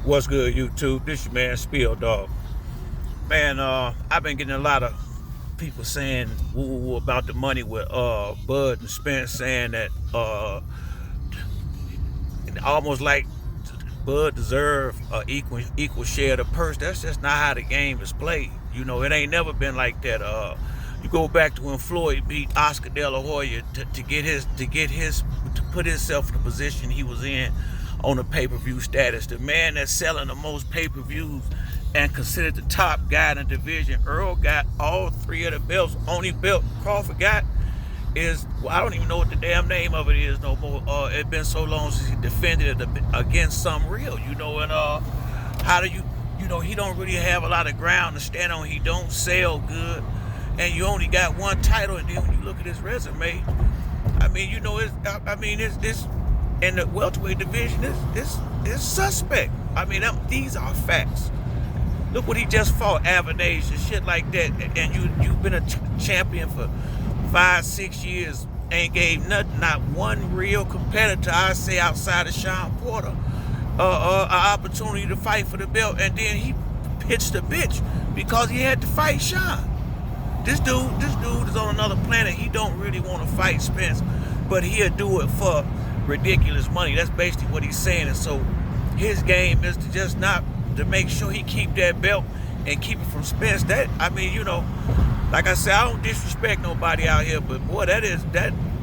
What's good, YouTube? This your man Spill Dog. Man, I've been getting a lot of people saying woo woo woo about the money with Bud and Spence, saying that almost like Bud deserve equal share of the purse. That's just not how the game is played. You know, it ain't never been like that. You go back to when Floyd beat Oscar De La Hoya to put himself in the position he was in on the pay-per-view status. The man that's selling the most pay-per-views and considered the top guy in the division. Earl got all three of the belts. Only belt Crawford got is, well, I don't even know what the damn name of it is no more. It's been so long since he defended it against some real, you know. And how do you know, he don't really have a lot of ground to stand on. He don't sell good, and you only got one title. And then when you look at his resume, I mean, you know, it's in the welterweight division, it's suspect. I mean, these are facts. Look what he just fought, Avenage and shit like that. And you've been a champion for 5-6 years, ain't gave not one real competitor, I say, outside of Sean Porter, an opportunity to fight for the belt. And then he pitched a bitch because he had to fight Sean. This dude is on another planet. He don't really want to fight Spence, but he'll do it for ridiculous money. That's basically what he's saying. And so his game is to just not to make sure he keep that belt and keep it from Spence. That, I mean, you know, like I said, I don't disrespect nobody out here, but boy, that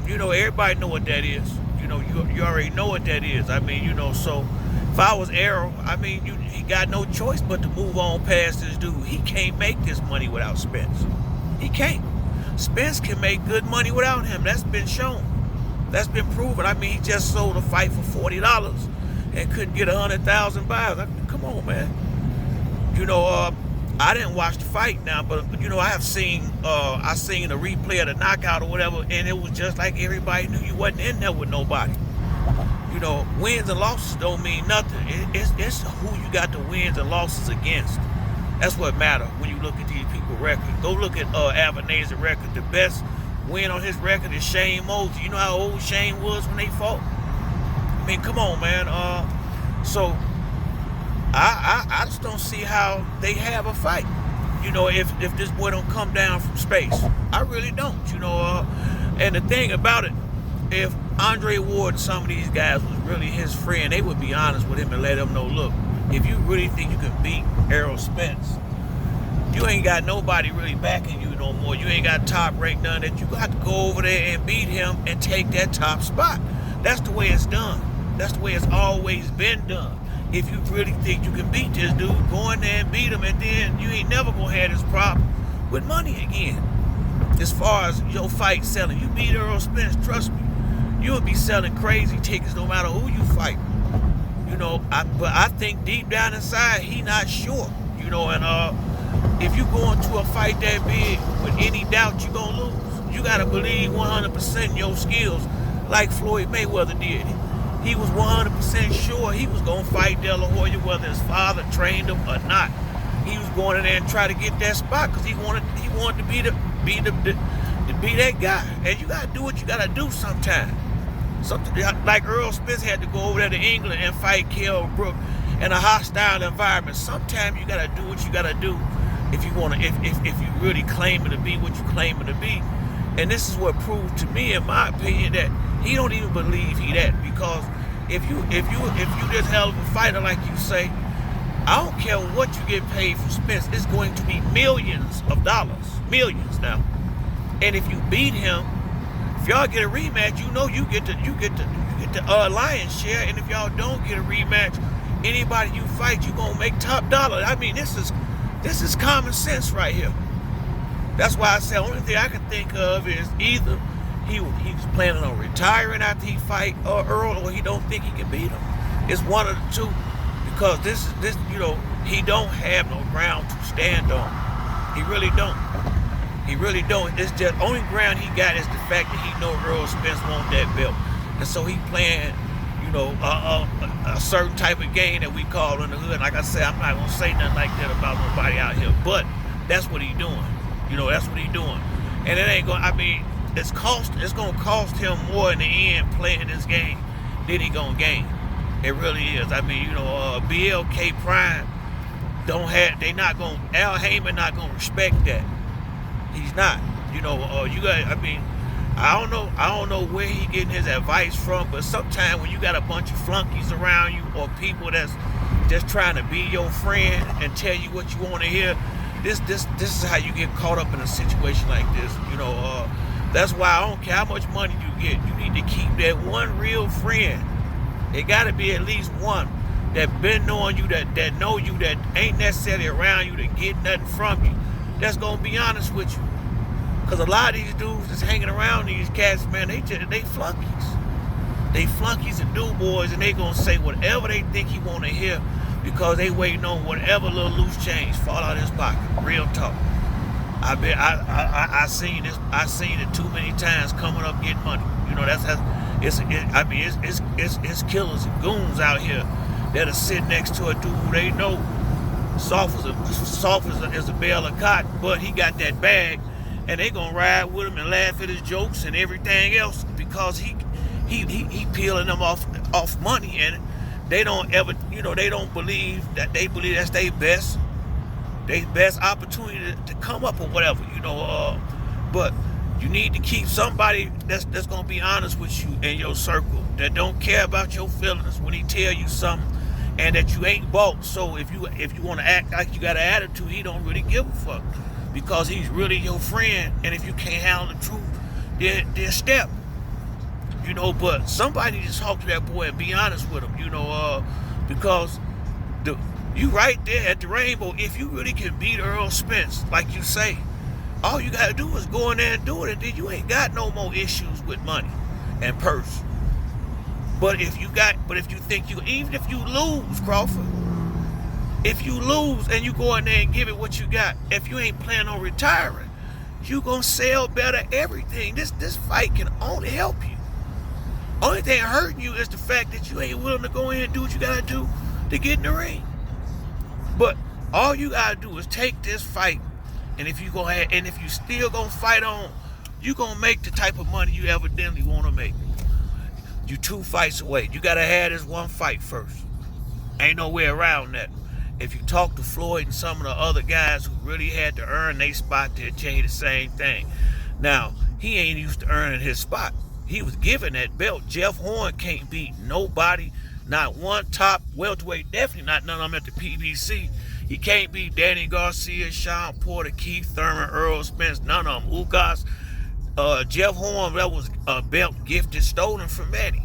you know, everybody know what that is. You know, you already know what that is. I mean, you know, so if I was Errol, I mean, he got no choice but to move on past this dude. He can't make this money without Spence. He can't. Spence can make good money without him. That's been shown. That's been proven. I mean, he just sold a fight for $40 and couldn't get 100,000 buys. I mean, come on, man. You know, I didn't watch the fight now, but you know, I seen a replay of the knockout or whatever, and it was just like everybody knew you wasn't in there with nobody. You know, wins and losses don't mean nothing. It's who you got the wins and losses against. That's what matters when you look at these people's records. Go look at Avenage's record. The best win on his record is Shane Mosley. You know how old Shane was when they fought? I mean, come on, man. So I just don't see how they have a fight. You know, if this boy don't come down from space, I really don't. You know, and the thing about it, if Andre Ward and some of these guys was really his friend, they would be honest with him and let him know, look, if you really think you can beat Errol Spence, you ain't got nobody really backing you no more. You ain't got top rank done that. You got to go over there and beat him and take that top spot. That's the way it's done. That's the way it's always been done. If you really think you can beat this dude, go in there and beat him, and then you ain't never gonna have this problem with money again. As far as your fight selling, you beat Errol Spence, trust me, you'll be selling crazy tickets no matter who you fight. You know, but I think deep down inside, he not sure. You know, and if you go into a fight that big with any doubt you gonna lose, you gotta believe 100% in your skills, like Floyd Mayweather did. He was 100% sure he was gonna fight De La Hoya, whether his father trained him or not. He was going in there and try to get that spot because he wanted to be that guy. And you gotta do what you gotta do sometimes. Something like Errol Spence had to go over there to England and fight Kell Brook in a hostile environment. Sometimes you gotta do what you gotta do if you wanna, if you really claiming to be what you claiming to be. And this is what proved to me, in my opinion, that he don't even believe he that. Because if you this hell of a fighter like you say, I don't care what you get paid for Spence. It's going to be millions of dollars, millions now. And if you beat him, if y'all get a rematch, you know you get the lion's share. And if y'all don't get a rematch, anybody you fight, you gonna make top dollar. I mean, this is common sense right here. That's why I say the only thing I can think of is either he was planning on retiring after he fight Earl, or he don't think he can beat him. It's one of the two, because this you know, he don't have no ground to stand on. He really don't. He really don't. It's just only ground he got is the fact that he know Errol Spence want that belt, and so he playing, you know, a certain type of game that we call in the hood. Like I said, I'm not gonna say nothing like that about nobody out here, but that's what he doing. You know, that's what he doing, and it ain't gonna. I mean, it's gonna cost him more in the end playing this game than he gonna gain. It really is. I mean, BLK Prime they not gonna, Al Heyman not gonna respect that. He's not. You got, I mean, I don't know where he getting his advice from, but sometimes when you got a bunch of flunkies around you or people that's just trying to be your friend and tell you what you want to hear, this is how you get caught up in a situation like this. That's why I don't care how much money you get. You need to keep that one real friend. It got to be at least one that been knowing you, that know you, that ain't necessarily around you to get nothing from you, that's gonna be honest with you. Because a lot of these dudes that's hanging around these cats, man, they flunkies. They flunkies and do boys, and they gonna say whatever they think he want to hear because they waiting on whatever little loose change fall out of his pocket. Real talk. I seen this. I seen it too many times coming up getting money. It's killers and goons out here that'll sit next to a dude who they know soft as a bale of cotton, but he got that bag, and they gonna ride with him and laugh at his jokes and everything else because he peeling them off money, and they don't ever, they don't believe that, they believe that's their best opportunity to come up or whatever, but you need to keep somebody that's gonna be honest with you in your circle, that don't care about your feelings when he tell you something, and that you ain't bought. So if you want to act like you got an attitude, he don't really give a fuck because he's really your friend. And if you can't handle the truth, then step. But somebody just talk to that boy and be honest with him. Because you right there at the Rainbow. If you really can beat Errol Spence, like you say, all you gotta do is go in there and do it, and then you ain't got no more issues with money and purse. But if you think even if you lose, Crawford, if you lose and you go in there and give it what you got, if you ain't planning on retiring, you gonna sell better everything. This fight can only help you. Only thing hurting you is the fact that you ain't willing to go in and do what you gotta do to get in the ring. But all you gotta do is take this fight, and if you still gonna fight on, you gonna make the type of money you evidently want to make. You 2 fights away. You gotta have this one fight first. Ain't no way around that. If you talk to Floyd and some of the other guys who really had to earn their spot, they'll tell you the same thing. Now, he ain't used to earning his spot. He was given that belt. Jeff Horn can't beat nobody, not one top welterweight, definitely not none of them at the PBC. He can't beat Danny Garcia, Sean Porter, Keith Thurman, Errol Spence, none of them. Ugas. Jeff Horn, that was a belt gifted, stolen from Eddie.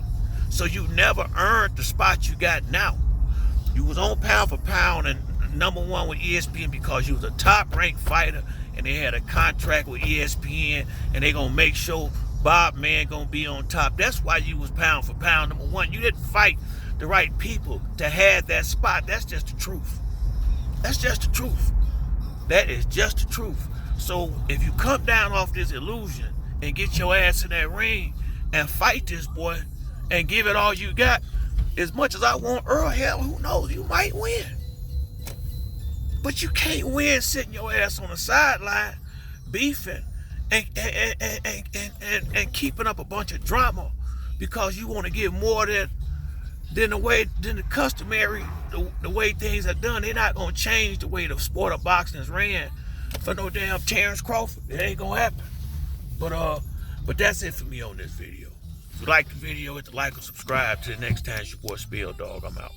So you never earned the spot you got now. You was on pound for pound and #1 with ESPN because you was a top-ranked fighter, and they had a contract with ESPN, and they gonna make sure Bob Man gonna be on top. That's why you was pound for pound #1. You didn't fight the right people to have that spot. That's just the truth. That's just the truth. That is just the truth. So if you come down off this illusion and get your ass in that ring and fight this boy and give it all you got, as much as I want Earl, hell, who knows, you might win. But you can't win sitting your ass on the sideline beefing and keeping up a bunch of drama because you want to get more than the customary, the way things are done. They're not gonna change the way the sport of boxing is ran for no damn Terrence Crawford. It ain't gonna happen. But that's it for me on this video. If you like the video, hit the like or subscribe. Till the next time, it's your boy Spill Dog. I'm out.